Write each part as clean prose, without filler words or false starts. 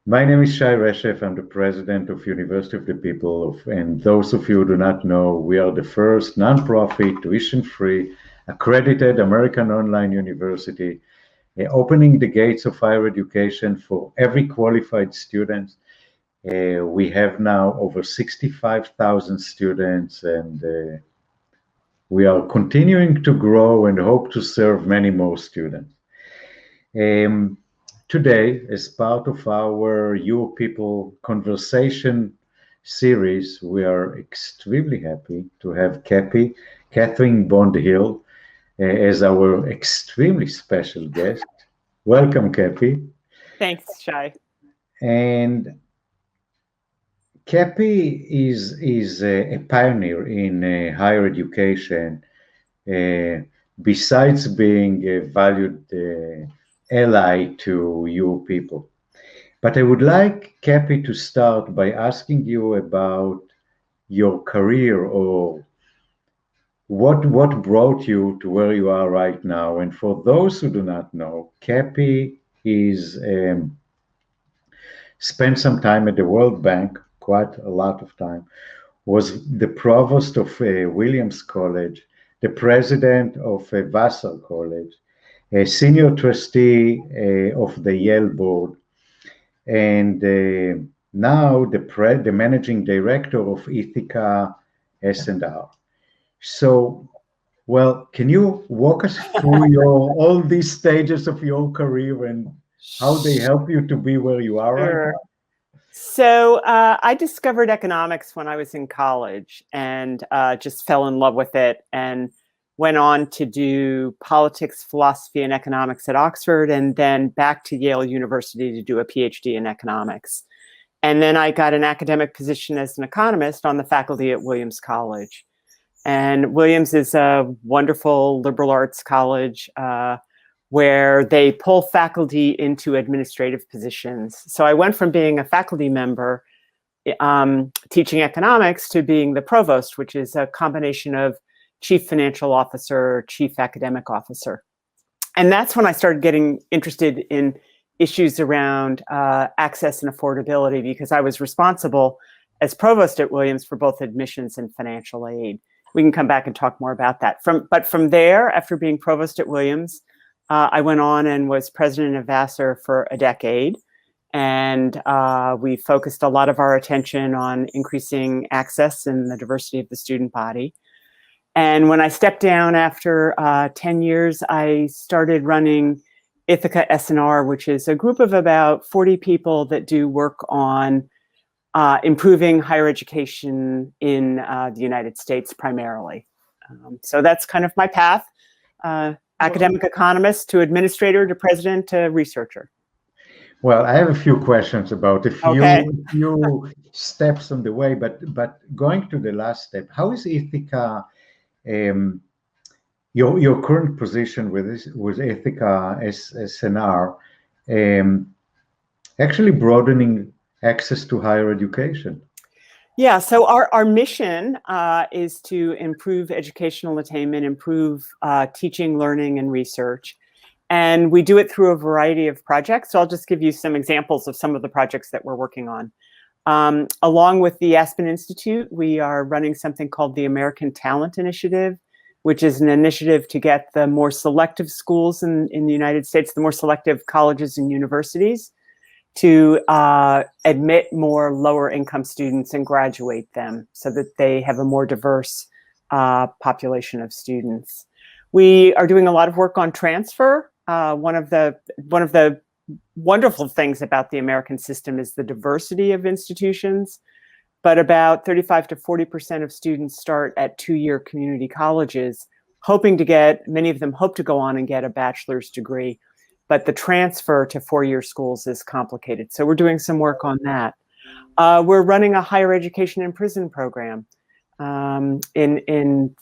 My name is Shai Reshef. I'm the president of University of the People. And those of you who do not know, we are the first nonprofit, tuition-free, accredited American online university, opening the gates of higher education for every qualified student. We have now over 65,000 students, and we are continuing to grow and hope to serve many more students. Today, as part of our UoPeople Conversation Series, we are extremely happy to have Catharine Bond Hill, as our extremely special guest. Welcome, Cappy. Thanks, Shai. And Cappy is a pioneer in higher education. Besides being a valued ally to UoPeople. But I would like Cappy to start by asking you about your career, or what brought you to where you are right now. And for those who do not know, Cappy is spent some time at the World Bank, quite a lot of time, was the provost of Williams College, the president of Vassar College, a senior trustee of the Yale Board, and now the managing director of Ithaka S+R. So, well, can you walk us through all these stages of your career and how they help you to be where you are right now? So I discovered economics when I was in college and just fell in love with it, and went on to do politics, philosophy, and economics at Oxford, and then back to Yale University to do a PhD in economics. And then I got an academic position as an economist on the faculty at Williams College. And Williams is a wonderful liberal arts college where they pull faculty into administrative positions. So I went from being a faculty member teaching economics to being the provost, which is a combination of chief financial officer, chief academic officer. And that's when I started getting interested in issues around access and affordability, because I was responsible as provost at Williams for both admissions and financial aid. We can come back and talk more about that. But from there, after being provost at Williams, I went on and was president of Vassar for a decade. And we focused a lot of our attention on increasing access and the diversity of the student body. And when I stepped down after 10 years, I started running Ithaka S+R, which is a group of about 40 people that do work on improving higher education in the United States primarily. So that's kind of my path, academic economist to administrator to president to researcher. Well, I have a few questions about a few steps on the way, but going to the last step, how is Ithaka, your current position with Ithaka S+R, actually broadening access to higher education? Yeah, so our mission is to improve educational attainment, improve teaching, learning, and research. And we do it through a variety of projects. So I'll just give you some examples of some of the projects that we're working on. Along with the Aspen Institute, we are running something called the American Talent Initiative, which is an initiative to get the more selective schools in the United States, the more selective colleges and universities, to admit more lower income students and graduate them so that they have a more diverse population of students. We are doing a lot of work on transfer. One of the wonderful things about the American system is the diversity of institutions, but about 35 to 40% of students start at two-year community colleges, hoping to get, many of them hope to go on and get a bachelor's degree, but the transfer to four-year schools is complicated. So we're doing some work on that. We're running a higher education in prison program. In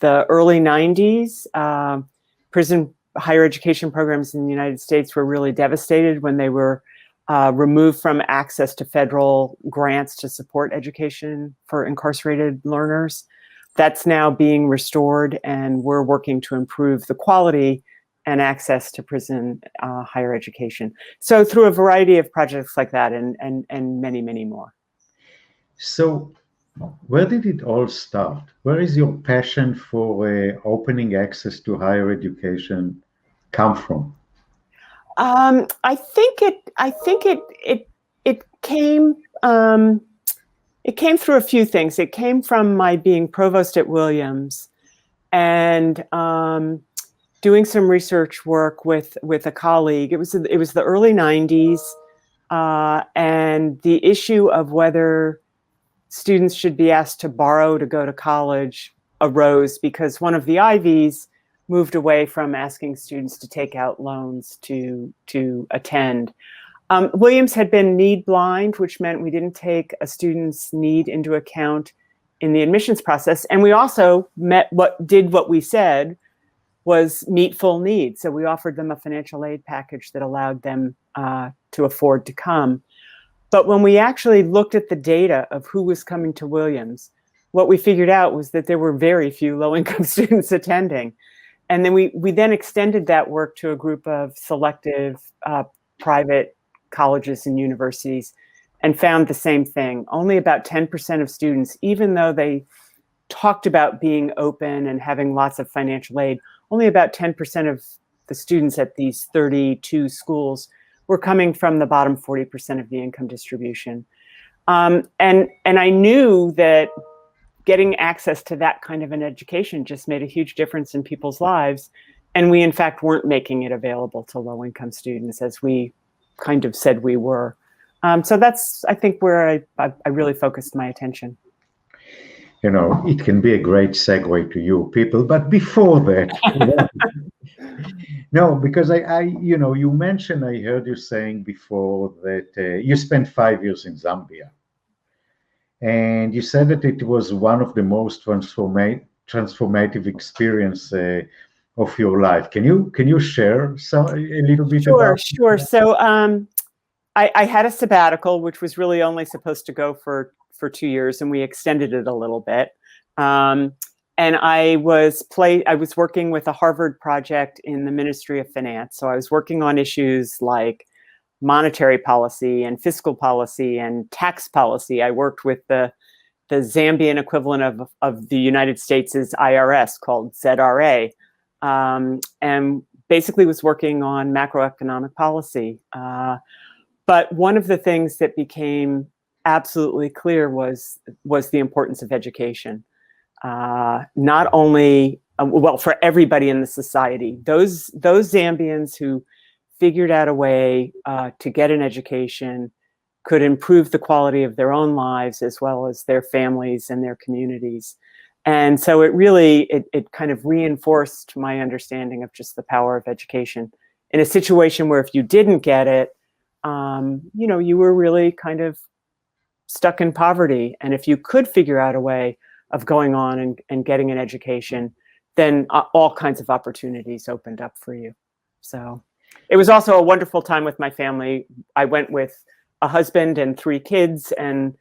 the early 90s, prison higher education programs in the United States were really devastated when they were removed from access to federal grants to support education for incarcerated learners. That's now being restored, and we're working to improve the quality and access to prison higher education. So through a variety of projects like that and many, many more. So where did it all start? Where is your passion for opening access to higher education come from? I think it came through a few things. It came from my being provost at Williams and doing some research work with a colleague. It was the early 90s, and the issue of whether students should be asked to borrow to go to college arose because one of the Ivies moved away from asking students to take out loans to attend. Williams had been need blind, which meant we didn't take a student's need into account in the admissions process. And we also did what we said was meet full needs. So we offered them a financial aid package that allowed them to afford to come. But when we actually looked at the data of who was coming to Williams, what we figured out was that there were very few low-income students attending. And then we then extended that work to a group of selective private colleges and universities and found the same thing. Only about 10% of students, even though they talked about being open and having lots of financial aid, only about 10% of the students at these 32 schools were coming from the bottom 40% of the income distribution. And I knew that getting access to that kind of an education just made a huge difference in people's lives. And we, in fact, weren't making it available to low-income students as we kind of said we were. So that's, I think, where I really focused my attention. You know, it can be a great segue to UoPeople, but before that, no, because you know, you mentioned, I heard you saying before that you spent 5 years in Zambia. And you said that it was one of the most transformative experience of your life. Can you share a little bit about it? Sure. So I had a sabbatical, which was really only supposed to go for 2 years, and we extended it a little bit. And I was working with a Harvard project in the Ministry of Finance. So I was working on issues like monetary policy and fiscal policy and tax policy. I worked with the Zambian equivalent of the United States' IRS called ZRA, and basically was working on macroeconomic policy. But one of the things that became absolutely clear was the importance of education. Not only, well, for everybody in the society, those Zambians who figured out a way to get an education could improve the quality of their own lives as well as their families and their communities. And so it really, it kind of reinforced my understanding of just the power of education in a situation where if you didn't get it, you know, you were really kind of stuck in poverty. And if you could figure out a way of going on and getting an education, then all kinds of opportunities opened up for you. So it was also a wonderful time with my family. I went with a husband and 3 kids, and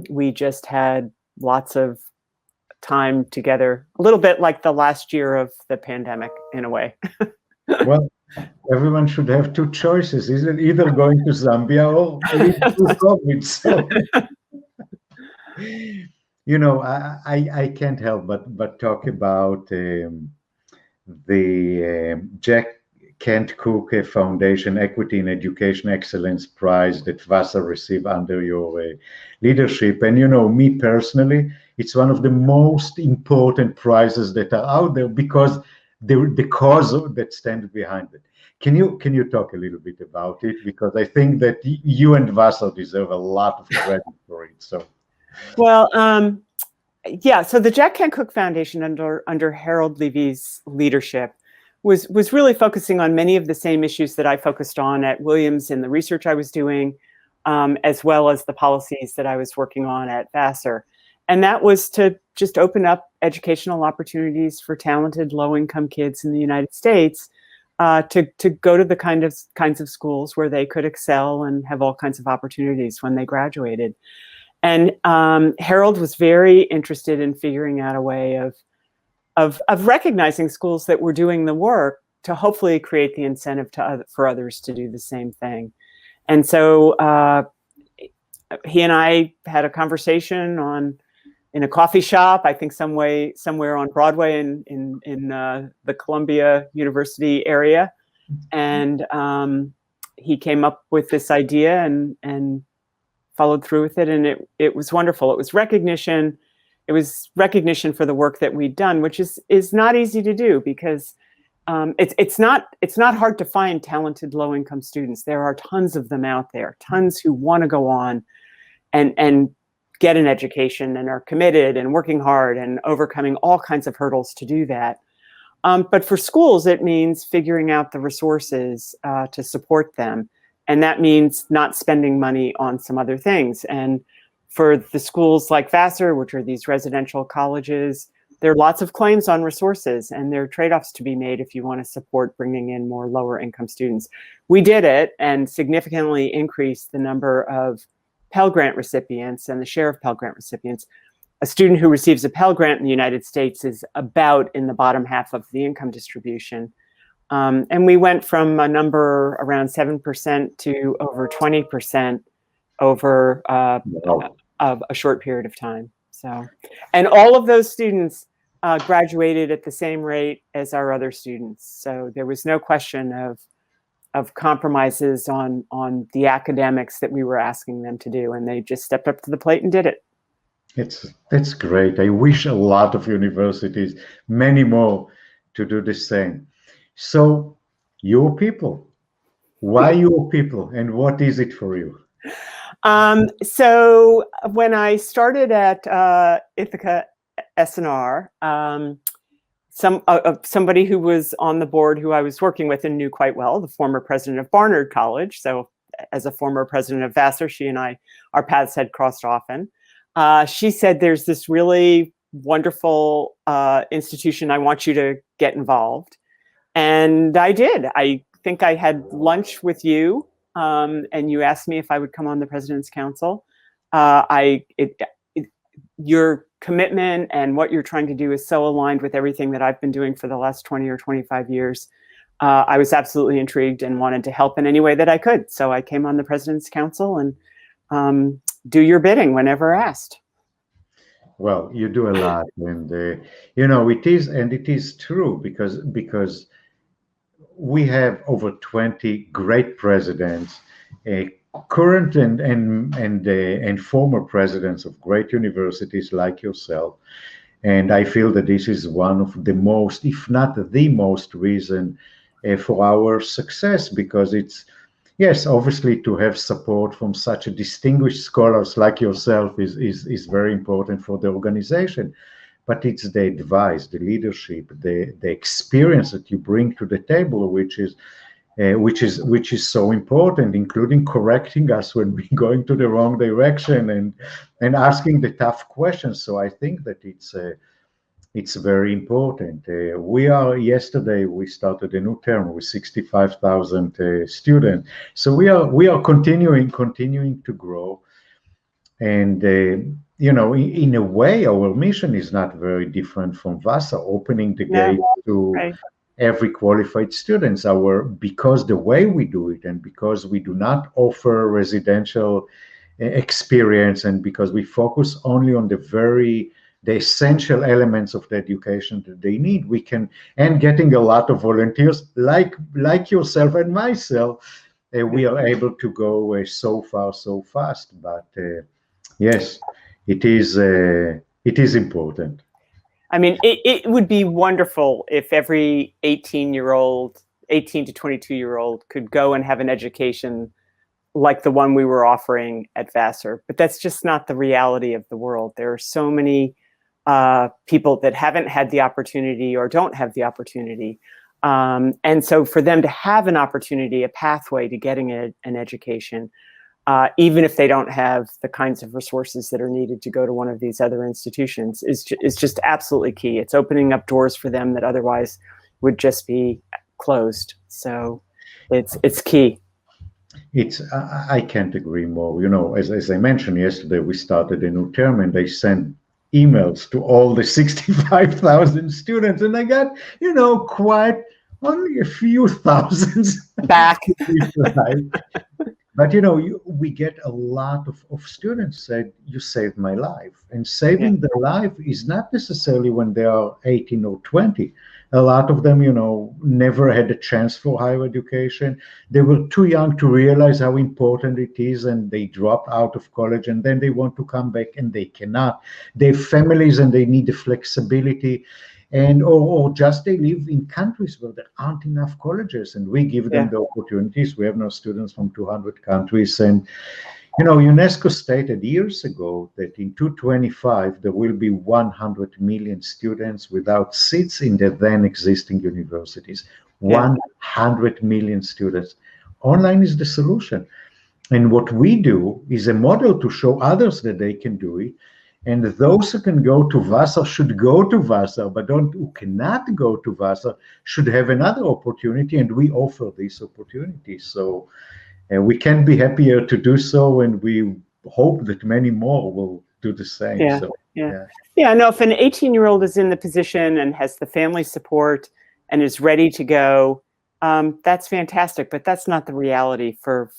we just had lots of time together, a little bit like the last year of the pandemic in a way. Well, everyone should have 2 choices, isn't it? Either going to Zambia or live through COVID. So, you know, I can't help but talk about the Jack Kent Cooke Foundation Equity in Education Excellence Prize that Vassar received under your leadership. And, you know, me personally, it's one of the most important prizes that are out there because the cause that stands behind it. Can you talk a little bit about it? Because I think that you and Vassar deserve a lot of credit for it. So, well, yeah. So the Jack Kent Cooke Foundation under Harold Levy's leadership was really focusing on many of the same issues that I focused on at Williams in the research I was doing, as well as the policies that I was working on at Vassar. And that was to just open up educational opportunities for talented low-income kids in the United States to go to the kinds of schools where they could excel and have all kinds of opportunities when they graduated. And Harold was very interested in figuring out a way of recognizing schools that were doing the work, to hopefully create the incentive for others to do the same thing. And so he and I had a conversation in a coffee shop, I think somewhere on Broadway in the Columbia University area, and he came up with this idea and followed through with it, and it was wonderful. It was recognition. It was recognition for the work that we'd done, which is not easy to do, because it's not hard to find talented low-income students. There are tons of them out there, tons who want to go on and get an education and are committed and working hard and overcoming all kinds of hurdles to do that. But for schools, it means figuring out the resources to support them. And that means not spending money on some other things. And for the schools like Vassar, which are these residential colleges, there are lots of claims on resources, and there are trade-offs to be made if you want to support bringing in more lower income students. We did it and significantly increased the number of Pell Grant recipients and the share of Pell Grant recipients. A student who receives a Pell Grant in the United States is about in the bottom half of the income distribution. And we went from a number around 7% to over 20% over a short period of time. So, and all of those students graduated at the same rate as our other students. So there was no question of compromises on the academics that we were asking them to do, and they just stepped up to the plate and did it. That's great. I wish a lot of universities, many more, to do the same. So, UoPeople, why UoPeople, and what is it for you? So when I started at Ithaka S+R, somebody who was on the board who I was working with and knew quite well, the former president of Barnard College. So as a former president of Vassar, she and I, our paths had crossed often. She said, there's this really wonderful institution. I want you to get involved. And I did. I think I had lunch with you, and you asked me if I would come on the President's Council. Your commitment and what you're trying to do is so aligned with everything that I've been doing for the last 20 or 25 years. I was absolutely intrigued and wanted to help in any way that I could. So I came on the President's Council and do your bidding whenever asked. Well, you do a lot, and it is true because we have over 20 great presidents, current and former presidents of great universities like yourself, and I feel that this is one of the most, if not the most, reason for our success, because it's, yes, obviously to have support from such a distinguished scholars like yourself is very important for the organization, but it's the advice, the leadership, the experience that you bring to the table, which is so important, including correcting us when we're going to the wrong direction and asking the tough questions. So I think that it's very important. Yesterday we started a new term with 65,000 students. So we are continuing to grow, and in a way, our mission is not very different from Vassar, opening the gate to every qualified students. Because the way we do it, and because we do not offer residential experience, and because we focus only on the essential elements of the education that they need, we can, and getting a lot of volunteers like yourself and myself, we are able to go so far so fast. But yes, it is important. I mean, it would be wonderful if every 18 to 22-year-old could go and have an education like the one we were offering at Vassar, but that's just not the reality of the world. There are so many people that haven't had the opportunity or don't have the opportunity. And so for them to have an opportunity, a pathway to getting an education, even if they don't have the kinds of resources that are needed to go to one of these other institutions, is just absolutely key. It's opening up doors for them that otherwise would just be closed. So it's key. I can't agree more. As I mentioned yesterday, we started a new term, and they sent emails to all the 65,000 students, and I got quite only a few thousands back. But we get a lot of students said, you saved my life. And saving their life is not necessarily when they are 18 or 20. A lot of them, never had a chance for higher education. They were too young to realize how important it is, and they drop out of college, and then they want to come back and they cannot. They have families and they need the flexibility. And or just they live in countries where there aren't enough colleges, and we give them the opportunities. We have now students from 200 countries, and UNESCO stated years ago that in 2025 there will be 100 million students without seats in the then existing universities. 100 million students. Online is the solution, and what we do is a model to show others that they can do it. And those who can go to Vassar should go to Vassar, but who cannot go to Vassar should have another opportunity, and we offer this opportunity. So we can't be happier to do so, and we hope that many more will do the same. No, if an 18-year-old is in the position and has the family support and is ready to go, that's fantastic, but that's not the reality for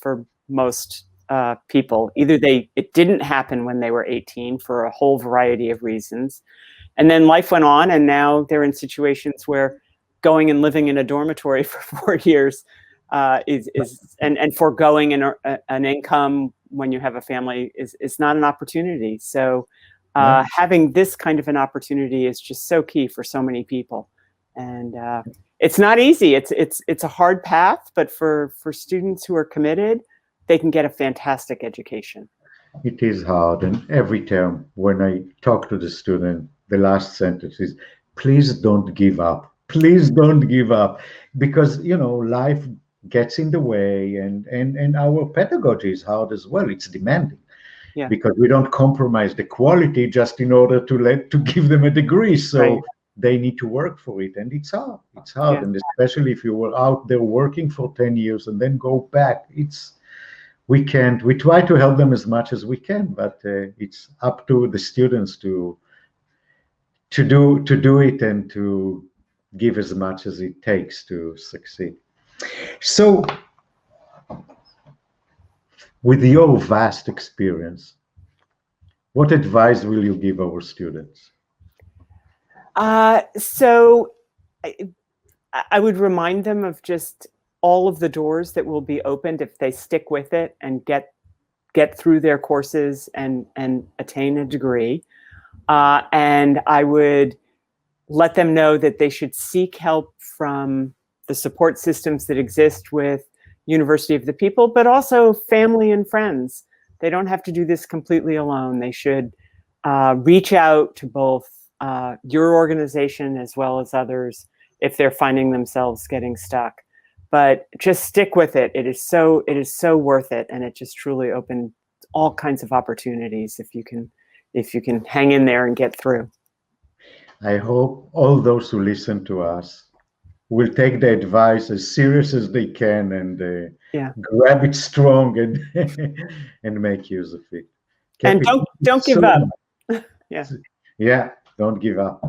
most people. Either it didn't happen when they were 18 for a whole variety of reasons, and then life went on, and now they're in situations where going and living in a dormitory for 4 years and foregoing an income when you have a family is not an opportunity. So having this kind of an opportunity is just so key for so many people, and it's not easy. It's a hard path, but for students who are committed, they can get a fantastic education. It is hard, and every term when I talk to the student, the last sentence is, please don't give up. Please don't give up, because life gets in the way, and our pedagogy is hard as well. It's demanding, because we don't compromise the quality just in order to give them a degree. So they need to work for it, and it's hard. It's hard, and especially if you were out there working for 10 years and then go back, we try to help them as much as we can, but it's up to the students to do it and to give as much as it takes to succeed. So with your vast experience, what advice will you give our students? So I would remind them of just all of the doors that will be opened if they stick with it and get through their courses and attain a degree. And I would let them know that they should seek help from the support systems that exist with University of the People, but also family and friends. They don't have to do this completely alone. They should reach out to both your organization as well as others if they're finding themselves getting stuck. But just stick with it. It is so worth it, and it just truly opens all kinds of opportunities if you can hang in there and get through. I hope all those who listen to us will take the advice as serious as they can, and grab it strong and make use of it. And don't give up. Don't give up.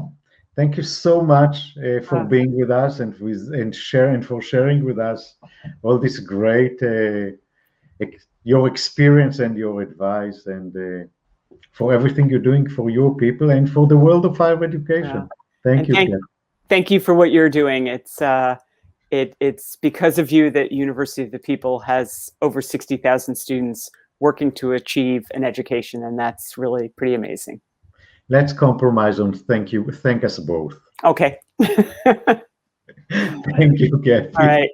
Thank you so much for being with us and for sharing with us all this great your experience and your advice, and for everything you're doing for your people and for the world of higher education. Thank you. Thank you for what you're doing. It's because of you that University of the People has over 60,000 students working to achieve an education, and that's really pretty amazing. Let's compromise on thank you. Thank us both. Okay. Thank you, Kathy. All right.